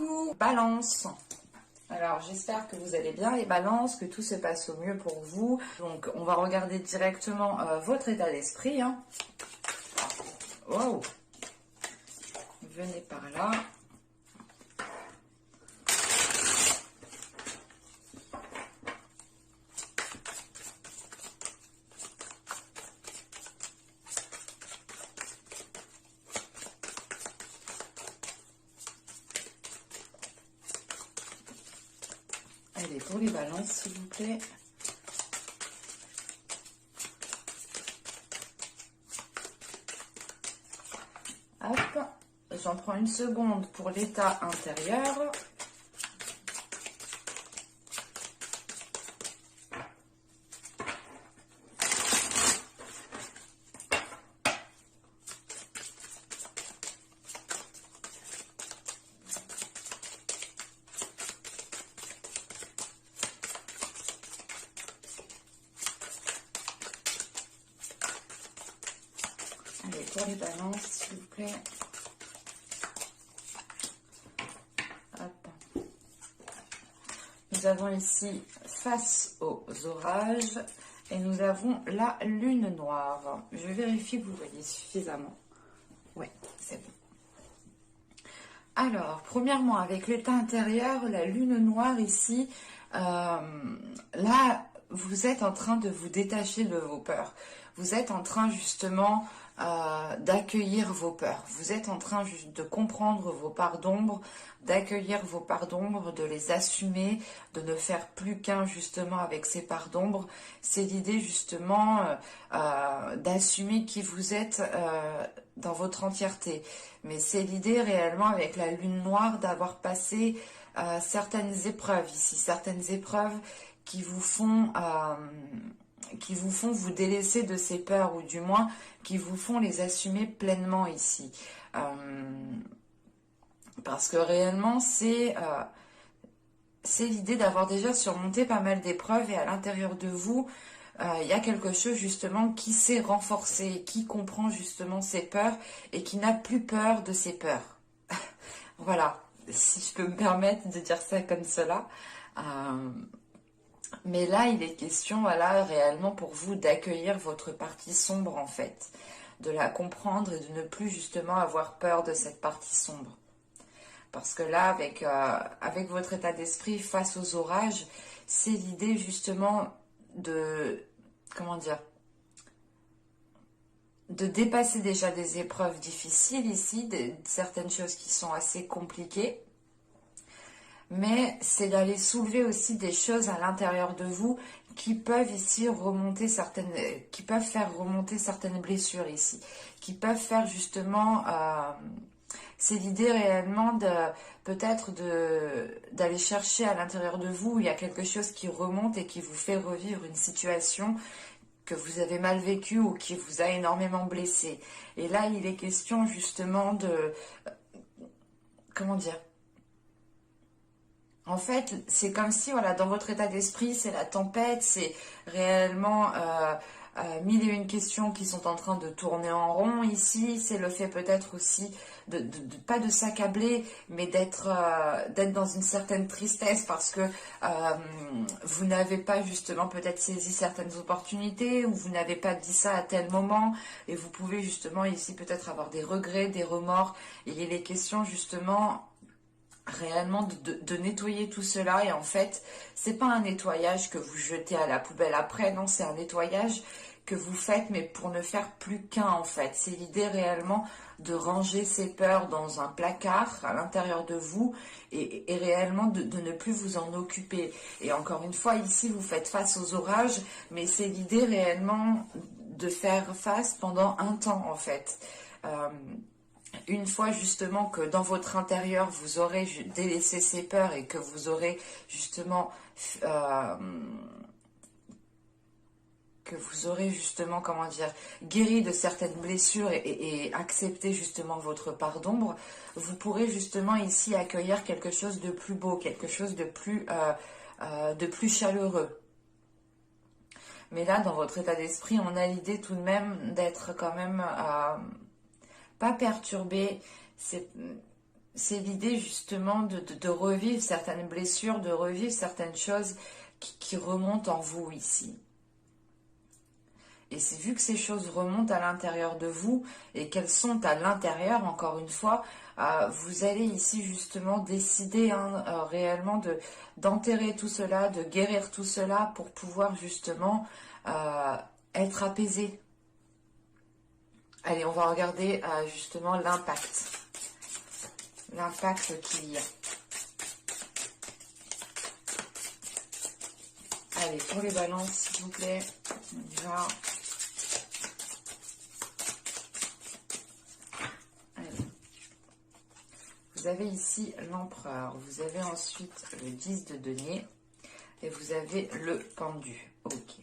Coucou Balance. Alors j'espère que vous allez bien les balances, que tout se passe au mieux pour vous. Donc on va regarder directement votre état d'esprit. Hein. Wow. Venez par là. Allez, pour les balances, s'il vous plaît. Hop, j'en prends une seconde pour l'état intérieur. Allez, pour les balances, s'il vous plaît. Hop. Nous avons ici face aux orages et nous avons la lune noire. Je vérifie que vous voyez suffisamment. Oui, c'est bon. Alors, premièrement, avec l'état intérieur, la lune noire ici, là, vous êtes en train de vous détacher de vos peurs. Vous êtes en train justement d'accueillir vos peurs. Vous êtes en train juste de comprendre vos parts d'ombre, d'accueillir vos parts d'ombre, de les assumer, de ne faire plus qu'un justement avec ces parts d'ombre. C'est l'idée justement d'assumer qui vous êtes dans votre entièreté. Mais c'est l'idée réellement avec la lune noire d'avoir passé certaines épreuves ici, certaines épreuves qui vous font vous délaisser de ces peurs, ou du moins qui vous font les assumer pleinement ici. Parce que réellement, c'est l'idée d'avoir déjà surmonté pas mal d'épreuves, et à l'intérieur de vous, il y a quelque chose justement qui s'est renforcé, qui comprend justement ses peurs et qui n'a plus peur de ses peurs. Voilà, si je peux me permettre de dire ça comme cela. Mais là, il est question, voilà, réellement pour vous d'accueillir votre partie sombre en fait, de la comprendre et de ne plus justement avoir peur de cette partie sombre. Parce que là, avec votre état d'esprit face aux orages, c'est l'idée justement de, comment dire, de dépasser déjà des épreuves difficiles ici, certaines choses qui sont assez compliquées. Mais c'est d'aller soulever aussi des choses à l'intérieur de vous qui peuvent ici remonter qui peuvent faire remonter certaines blessures ici, qui peuvent faire justement, c'est l'idée réellement peut-être d'aller chercher à l'intérieur de vous où il y a quelque chose qui remonte et qui vous fait revivre une situation que vous avez mal vécue ou qui vous a énormément blessé. Et là, il est question justement de, comment dire, en fait, c'est comme si, voilà, dans votre état d'esprit, c'est la tempête, c'est réellement mille et une questions qui sont en train de tourner en rond ici. C'est le fait peut-être aussi pas de s'accabler, mais d'être dans une certaine tristesse parce que vous n'avez pas justement peut-être saisi certaines opportunités, ou vous n'avez pas dit ça à tel moment, et vous pouvez justement ici peut-être avoir des regrets, des remords. Et il est question justement réellement de nettoyer tout cela, et en fait c'est pas un nettoyage que vous jetez à la poubelle après, non, c'est un nettoyage que vous faites mais pour ne faire plus qu'un en fait. C'est l'idée réellement de ranger ces peurs dans un placard à l'intérieur de vous et réellement de ne plus vous en occuper. Et encore une fois, ici vous faites face aux orages, mais c'est l'idée réellement de faire face pendant un temps en fait. Une fois justement que dans votre intérieur vous aurez délaissé ces peurs et que vous aurez justement comment dire, guéri de certaines blessures et accepté justement votre part d'ombre, vous pourrez justement ici accueillir quelque chose de plus beau, quelque chose de plus chaleureux. Mais là, dans votre état d'esprit, on a l'idée tout de même d'être quand même pas perturbé. c'est l'idée justement de revivre certaines blessures, de revivre certaines choses qui remontent en vous ici. Et c'est vu que ces choses remontent à l'intérieur de vous et qu'elles sont à l'intérieur, encore une fois, vous allez ici justement décider réellement d'enterrer tout cela, de guérir tout cela pour pouvoir justement être apaisé. Allez, on va regarder justement l'impact. L'impact qu'il y a. Allez, pour les balances, s'il vous plaît, on y va. Allez. Vous avez ici l'empereur, vous avez ensuite le 10 de denier et vous avez le pendu. Ok.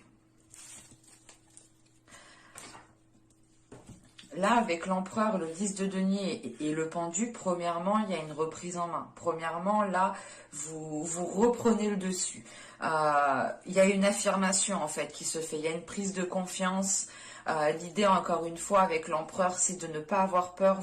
Là, avec l'empereur, le 10 de denier et le pendu, premièrement, il y a une reprise en main. Premièrement, là, vous reprenez le dessus. Il y a une affirmation, en fait, qui se fait. Il y a une prise de confiance. L'idée, encore une fois, avec l'empereur, c'est de ne pas avoir peur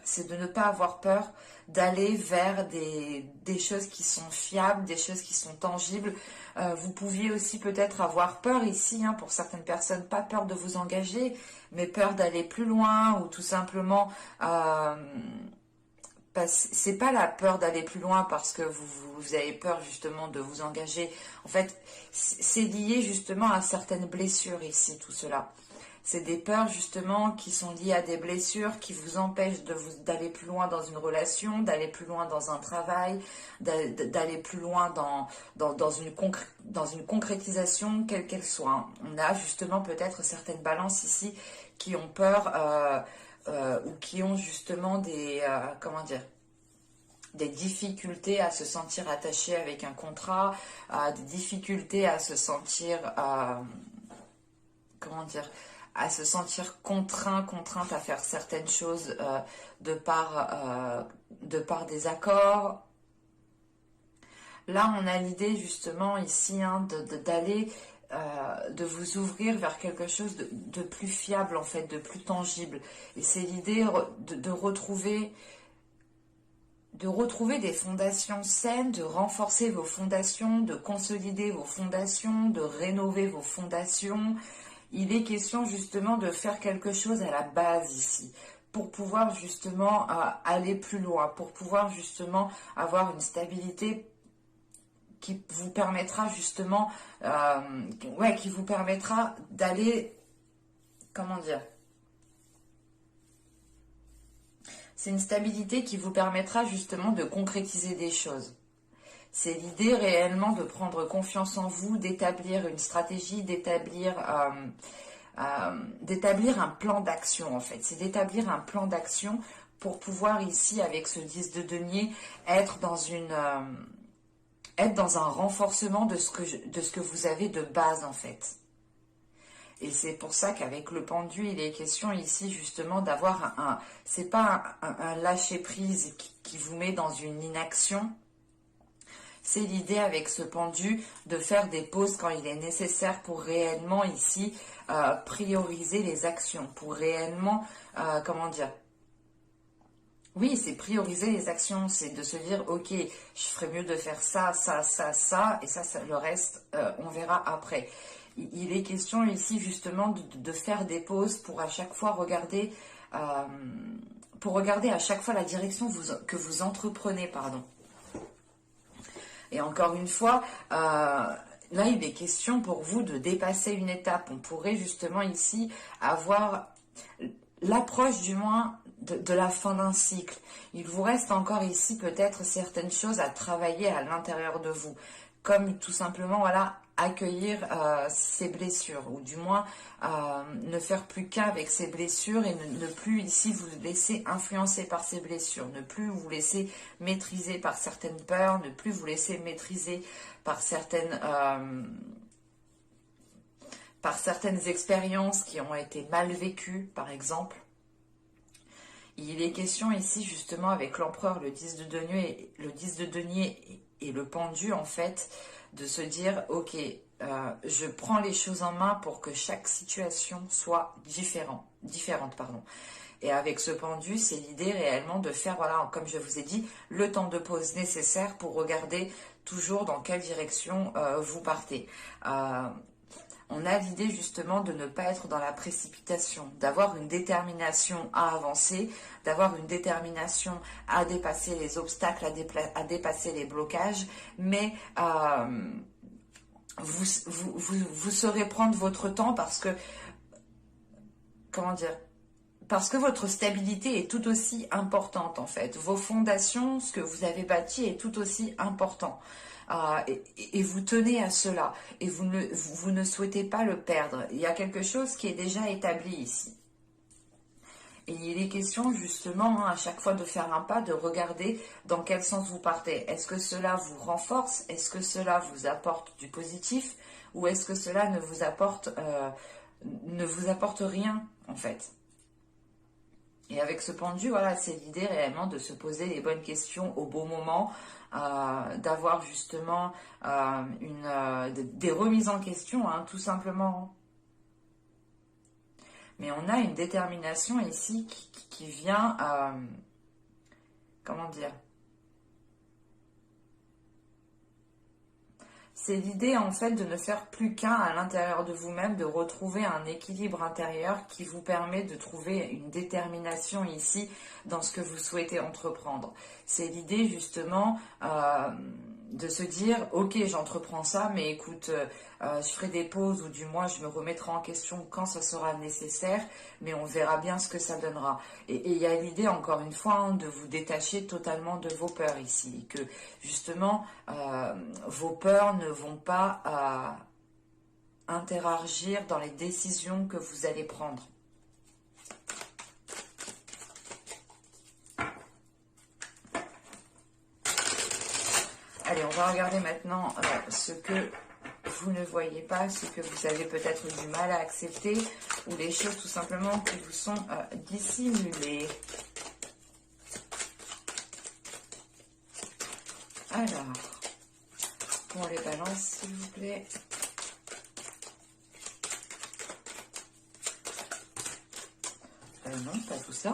c'est de ne pas avoir peur d'aller vers des choses qui sont fiables, des choses qui sont tangibles. Vous pouviez aussi peut-être avoir peur ici, pour certaines personnes, pas peur de vous engager, mais peur d'aller plus loin ou tout simplement... c'est pas la peur d'aller plus loin parce que vous avez peur justement de vous engager. En fait, c'est lié justement à certaines blessures ici, tout cela. C'est des peurs justement qui sont liées à des blessures qui vous empêchent d'aller plus loin dans une relation, d'aller plus loin dans un travail, d'aller plus loin dans une concrétisation, quelle qu'elle soit. On a justement peut-être certaines balances ici qui ont peur ou qui ont justement des difficultés à se sentir attachés avec un contrat, des difficultés à se sentir à se sentir contrainte à faire certaines choses de par des accords. Là, on a l'idée justement ici d'aller, de vous ouvrir vers quelque chose de plus fiable, en fait, de plus tangible. Et c'est l'idée de retrouver des fondations saines, de renforcer vos fondations, de consolider vos fondations, de rénover vos fondations. Il est question justement de faire quelque chose à la base ici, pour pouvoir justement aller plus loin, pour pouvoir justement avoir une stabilité qui vous permettra justement, qui vous permettra d'aller, c'est une stabilité qui vous permettra justement de concrétiser des choses. C'est l'idée réellement de prendre confiance en vous, d'établir une stratégie, d'établir un plan d'action en fait. C'est d'établir un plan d'action pour pouvoir ici, avec ce 10 de denier, être dans un renforcement de ce que vous avez de base en fait. Et c'est pour ça qu'avec le pendu, il est question ici justement d'avoir c'est pas un lâcher prise qui vous met dans une inaction. C'est l'idée avec ce pendu de faire des pauses quand il est nécessaire pour réellement ici prioriser les actions, pour réellement, oui, c'est prioriser les actions, c'est de se dire, ok, je ferais mieux de faire ça, ça, ça, ça, et ça le reste, on verra après. Il est question ici justement de faire des pauses pour à chaque fois regarder, à chaque fois la direction que vous entreprenez, pardon. Et encore une fois, là, il est question pour vous de dépasser une étape. On pourrait justement ici avoir l'approche du moins de la fin d'un cycle. Il vous reste encore ici peut-être certaines choses à travailler à l'intérieur de vous. Comme tout simplement, accueillir ces blessures. Ou du moins, ne faire plus qu'un avec ces blessures et ne plus ici vous laisser influencer par ces blessures. Ne plus vous laisser maîtriser par certaines peurs. Ne plus vous laisser maîtriser par certaines expériences qui ont été mal vécues, par exemple. Il est question ici, justement, avec l'empereur, le 10 de denier et le pendu, en fait, de se dire, ok, je prends les choses en main pour que chaque situation soit différente. Et avec ce pendu, c'est l'idée réellement de faire, voilà, comme je vous ai dit, le temps de pause nécessaire pour regarder toujours dans quelle direction vous partez. On a l'idée justement de ne pas être dans la précipitation, d'avoir une détermination à avancer, d'avoir une détermination à dépasser les obstacles, à dépasser les blocages, mais vous saurez prendre votre temps parce que, comment dire, parce que votre stabilité est tout aussi importante en fait. Vos fondations, ce que vous avez bâti est tout aussi important. Et vous tenez à cela. Et vous ne souhaitez pas le perdre. Il y a quelque chose qui est déjà établi ici. Et il est question justement à chaque fois de faire un pas, de regarder dans quel sens vous partez. Est-ce que cela vous renforce? Est-ce que cela vous apporte du positif? Ou est-ce que cela ne vous apporte rien en fait? Et avec ce pendu, voilà, c'est l'idée réellement de se poser les bonnes questions au bon moment, d'avoir justement des remises en question, hein, tout simplement. Mais on a une détermination ici qui vient, comment dire? C'est l'idée en fait de ne faire plus qu'un à l'intérieur de vous-même, de retrouver un équilibre intérieur qui vous permet de trouver une détermination ici dans ce que vous souhaitez entreprendre. C'est l'idée justement de se dire ok, j'entreprends ça, mais écoute, je ferai des pauses ou du moins je me remettrai en question quand ça sera nécessaire, mais on verra bien ce que ça donnera. Et il y a l'idée encore une fois hein, de vous détacher totalement de vos peurs ici, que justement vos peurs ne vont pas interagir dans les décisions que vous allez prendre. Allez, on va regarder maintenant ce que vous ne voyez pas, ce que vous avez peut-être du mal à accepter, ou les choses tout simplement qui vous sont dissimulées. Alors, pour les balances, s'il vous plaît. Non, pas tout ça.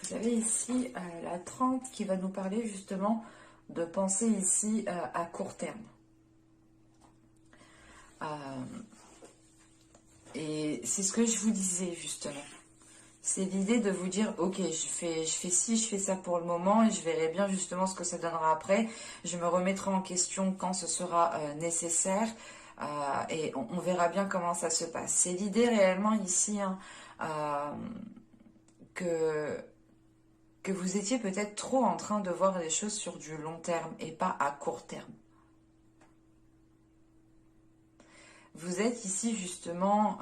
Vous avez ici la 30 qui va nous parler justement de penser ici à court terme. Et c'est ce que je vous disais justement. C'est l'idée de vous dire, ok, je fais ci, je fais ça pour le moment et je verrai bien justement ce que ça donnera après. Je me remettrai en question quand ce sera nécessaire et on verra bien comment ça se passe. C'est l'idée réellement ici hein, que vous étiez peut-être trop en train de voir les choses sur du long terme et pas à court terme. Vous êtes ici justement,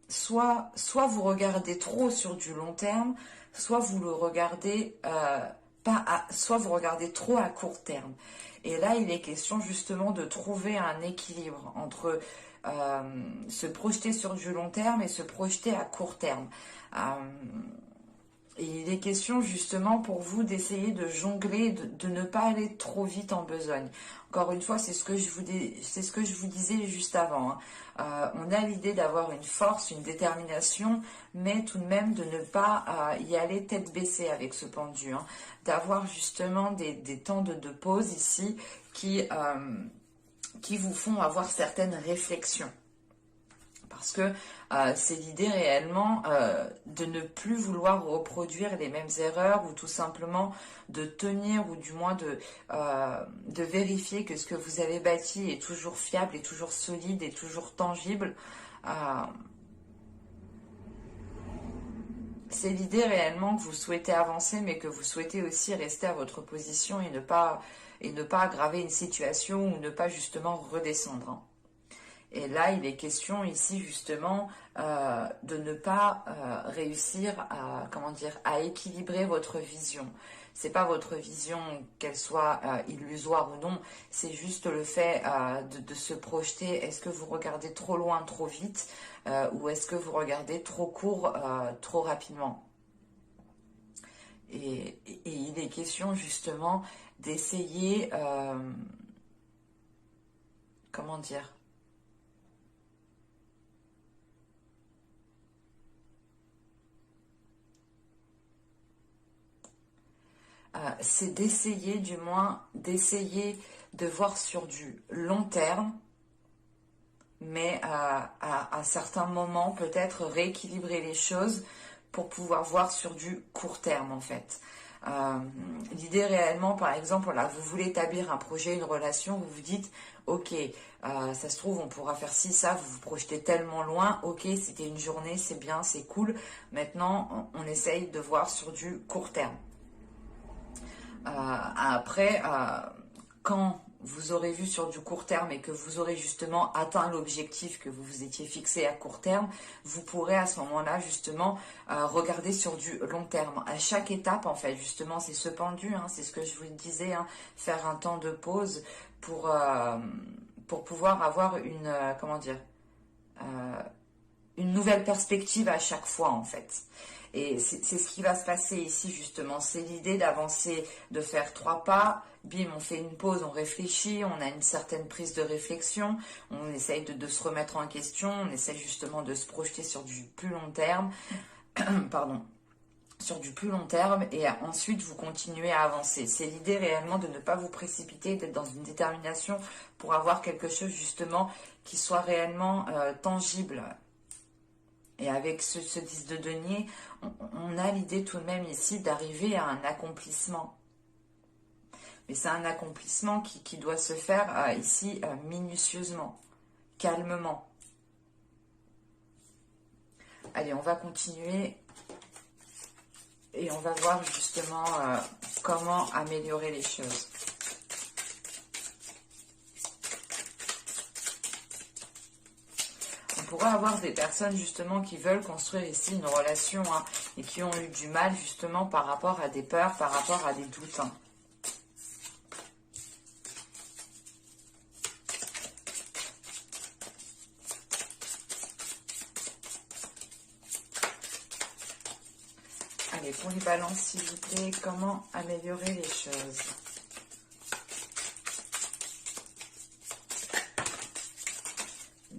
soit vous regardez trop sur du long terme, soit vous le regardez soit vous regardez trop à court terme. Et là, il est question justement de trouver un équilibre entre se projeter sur du long terme et se projeter à court terme. Et il est question justement pour vous d'essayer de jongler, de ne pas aller trop vite en besogne. Encore une fois, c'est ce que je vous disais juste avant. Hein. On a l'idée d'avoir une force, une détermination, mais tout de même de ne pas y aller tête baissée avec ce pendu. Hein. D'avoir justement des temps de pause ici qui vous font avoir certaines réflexions. Parce que c'est l'idée réellement de ne plus vouloir reproduire les mêmes erreurs ou tout simplement de tenir ou du moins de vérifier que ce que vous avez bâti est toujours fiable, est toujours solide, est toujours tangible. C'est l'idée réellement que vous souhaitez avancer mais que vous souhaitez aussi rester à votre position et ne pas aggraver une situation ou ne pas justement redescendre. Hein. Et là, il est question ici justement de ne pas réussir à, comment dire, à équilibrer votre vision. C'est pas votre vision, qu'elle soit illusoire ou non, c'est juste le fait de se projeter. Est-ce que vous regardez trop loin, trop vite, ou est-ce que vous regardez trop court, trop rapidement? Et il est question justement d'essayer, comment dire, c'est d'essayer, du moins, d'essayer de voir sur du long terme, mais à certains moments, peut-être rééquilibrer les choses pour pouvoir voir sur du court terme, en fait. L'idée réellement, par exemple, là, vous voulez établir un projet, une relation, vous vous dites, ok, ça se trouve, on pourra faire ci, ça, vous vous projetez tellement loin, ok, c'était une journée, c'est bien, c'est cool. Maintenant, on essaye de voir sur du court terme. Après, quand vous aurez vu sur du court terme et que vous aurez justement atteint l'objectif que vous vous étiez fixé à court terme, vous pourrez à ce moment-là justement regarder sur du long terme. À chaque étape, en fait, justement, c'est ce pendu, hein, c'est ce que je vous disais, hein, faire un temps de pause pour pouvoir avoir une, comment dire, une nouvelle perspective à chaque fois, en fait. Et c'est ce qui va se passer ici, justement. C'est l'idée d'avancer, de faire 3 pas. Bim, on fait une pause, on réfléchit, on a une certaine prise de réflexion, on essaye de se remettre en question, on essaye justement de se projeter sur du plus long terme. Pardon. Sur du plus long terme, et ensuite vous continuez à avancer. C'est l'idée réellement de ne pas vous précipiter, d'être dans une détermination pour avoir quelque chose justement qui soit réellement tangible. Et avec ce 10 de denier, on a l'idée tout de même ici d'arriver à un accomplissement. Mais c'est un accomplissement qui doit se faire ici minutieusement, calmement. Allez, on va continuer et on va voir justement comment améliorer les choses. On pourrait avoir des personnes justement qui veulent construire ici une relation, hein, et qui ont eu du mal justement par rapport à des peurs, par rapport à des doutes. Hein. Allez, pour les balances, s'il vous plaît, comment améliorer les choses?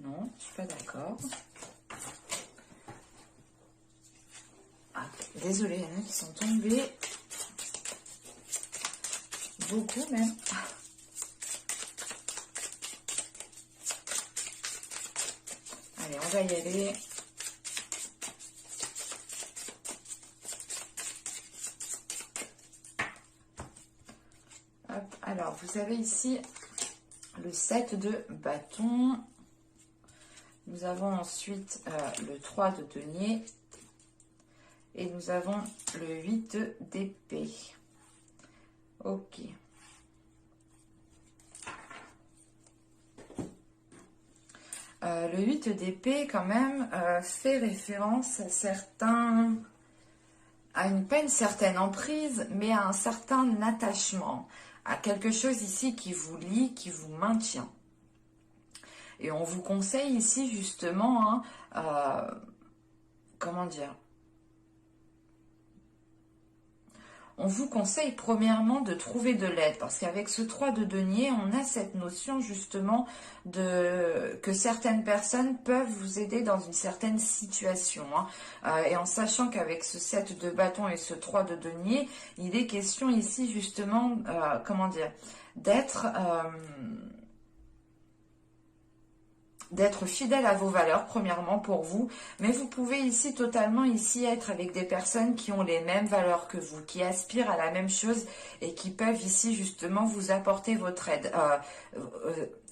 Non, je suis pas d'accord. Ah, désolée, il y en a qui sont tombés. Beaucoup même. Allez, on va y aller. Hop, alors, vous avez ici le 7 de bâton. Nous avons ensuite le 3 de denier. Et nous avons le 8 d'épée. Ok. Le 8 d'épée, quand même, fait référence à certains... pas une certaine emprise, mais à un certain attachement. À quelque chose ici qui vous lie, qui vous maintient. Et on vous conseille ici, justement, hein, comment dire... On vous conseille premièrement de trouver de l'aide, parce qu'avec ce 3 de denier, on a cette notion justement que certaines personnes peuvent vous aider dans une certaine situation. Hein. Et en sachant qu'avec ce 7 de bâton et ce 3 de denier, il est question ici justement, comment dire, d'être fidèle à vos valeurs, premièrement pour vous, mais vous pouvez ici totalement ici être avec des personnes qui ont les mêmes valeurs que vous, qui aspirent à la même chose et qui peuvent ici justement vous apporter votre aide,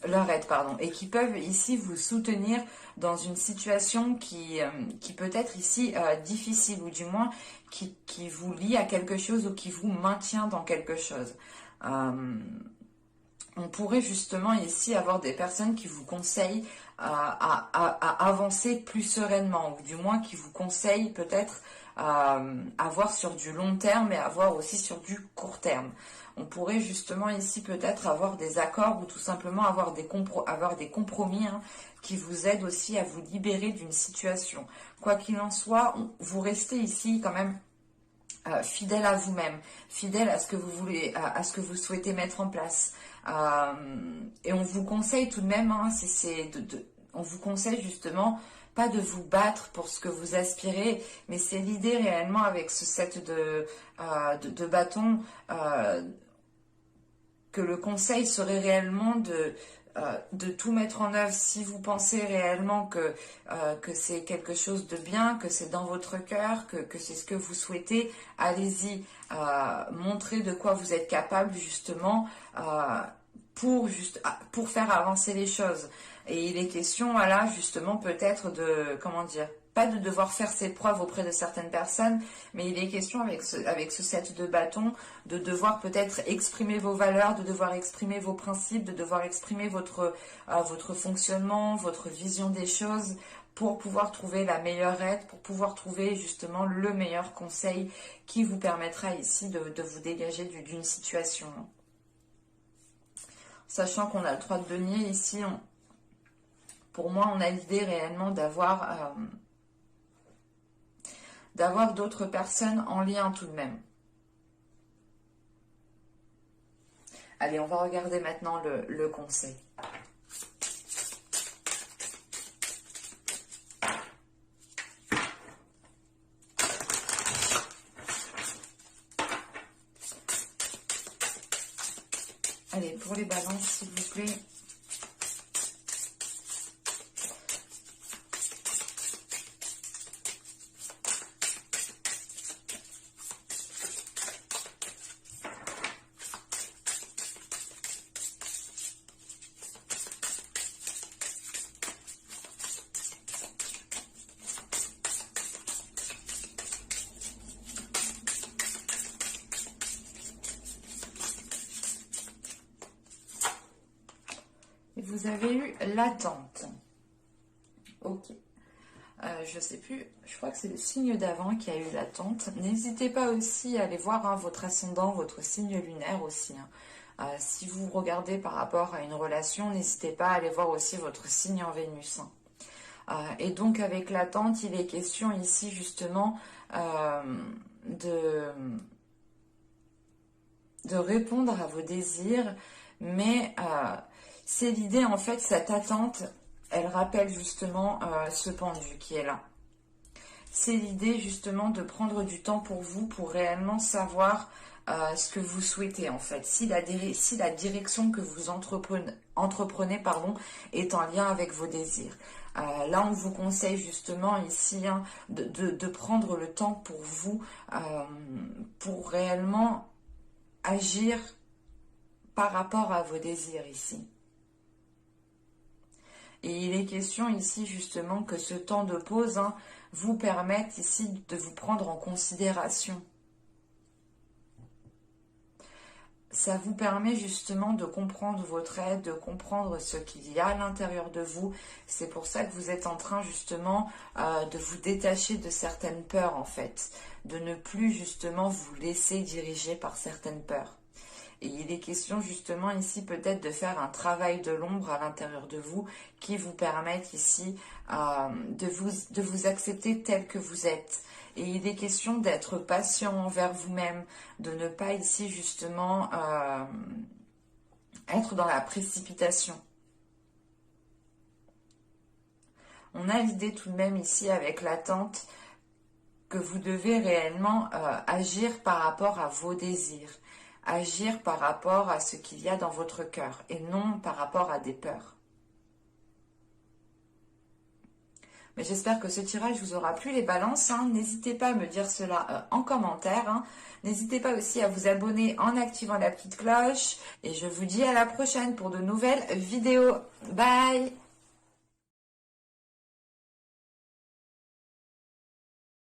leur aide, pardon, et qui peuvent ici vous soutenir dans une situation qui peut être ici difficile, ou du moins qui vous lie à quelque chose ou qui vous maintient dans quelque chose. On pourrait justement ici avoir des personnes qui vous conseillent à avancer plus sereinement, ou du moins qui vous conseille peut-être à voir sur du long terme et à voir aussi sur du court terme. On pourrait justement ici peut-être avoir des accords ou tout simplement avoir des compromis hein, qui vous aident aussi à vous libérer d'une situation. Quoi qu'il en soit, vous restez ici quand même fidèle à vous-même, fidèle à ce que vous voulez, à ce que vous souhaitez mettre en place. Et on vous conseille tout de même, hein, on vous conseille justement pas de vous battre pour ce que vous aspirez, mais c'est l'idée réellement avec ce set de bâton que le conseil serait réellement de tout mettre en œuvre si vous pensez réellement que c'est quelque chose de bien, que c'est dans votre cœur, que c'est ce que vous souhaitez. Allez-y, montrez de quoi vous êtes capable justement pour faire avancer les choses. Et il est question, voilà, justement peut-être de, comment dire, pas de devoir faire ses preuves auprès de certaines personnes, mais il est question avec ce set de bâtons de devoir peut-être exprimer vos valeurs, de devoir exprimer vos principes, de devoir exprimer votre fonctionnement, votre vision des choses pour pouvoir trouver la meilleure aide, pour pouvoir trouver justement le meilleur conseil qui vous permettra ici de vous dégager d'une situation. Sachant qu'on a le 3 de denier ici, pour moi on a l'idée réellement d'avoir d'autres personnes en lien tout de même. Allez, on va regarder maintenant le conseil. Allez, pour les balances, s'il vous plaît. Vous avez eu l'attente. Ok. Je sais plus, je crois que c'est le signe d'avant qui a eu l'attente. N'hésitez pas aussi à aller voir hein, votre ascendant, votre signe lunaire aussi. Hein. Si vous regardez par rapport à une relation, n'hésitez pas à aller voir aussi votre signe en Vénus. Hein. Et donc avec l'attente, il est question ici justement de répondre à vos désirs, mais c'est l'idée, en fait, cette attente, elle rappelle justement ce pendu qui est là. C'est l'idée justement de prendre du temps pour vous, pour réellement savoir ce que vous souhaitez en fait. Si la direction que vous entreprenez est en lien avec vos désirs. Là, on vous conseille justement ici hein, de prendre le temps pour vous, pour réellement agir par rapport à vos désirs ici. Et il est question ici justement que ce temps de pause hein, vous permette ici de vous prendre en considération. Ça vous permet justement de comprendre votre être, de comprendre ce qu'il y a à l'intérieur de vous. C'est pour ça que vous êtes en train justement de vous détacher de certaines peurs en fait. De ne plus justement vous laisser diriger par certaines peurs. Et il est question justement ici peut-être de faire un travail de l'ombre à l'intérieur de vous qui vous permette ici de vous accepter tel que vous êtes. Et il est question d'être patient envers vous-même, de ne pas ici justement être dans la précipitation. On a l'idée tout de même ici avec l'attente que vous devez réellement agir par rapport à vos désirs. Agir par rapport à ce qu'il y a dans votre cœur et non par rapport à des peurs. Mais j'espère que ce tirage vous aura plu les balances. Hein. N'hésitez pas à me dire cela en commentaire. Hein. N'hésitez pas aussi à vous abonner en activant la petite cloche. Et je vous dis à la prochaine pour de nouvelles vidéos. Bye!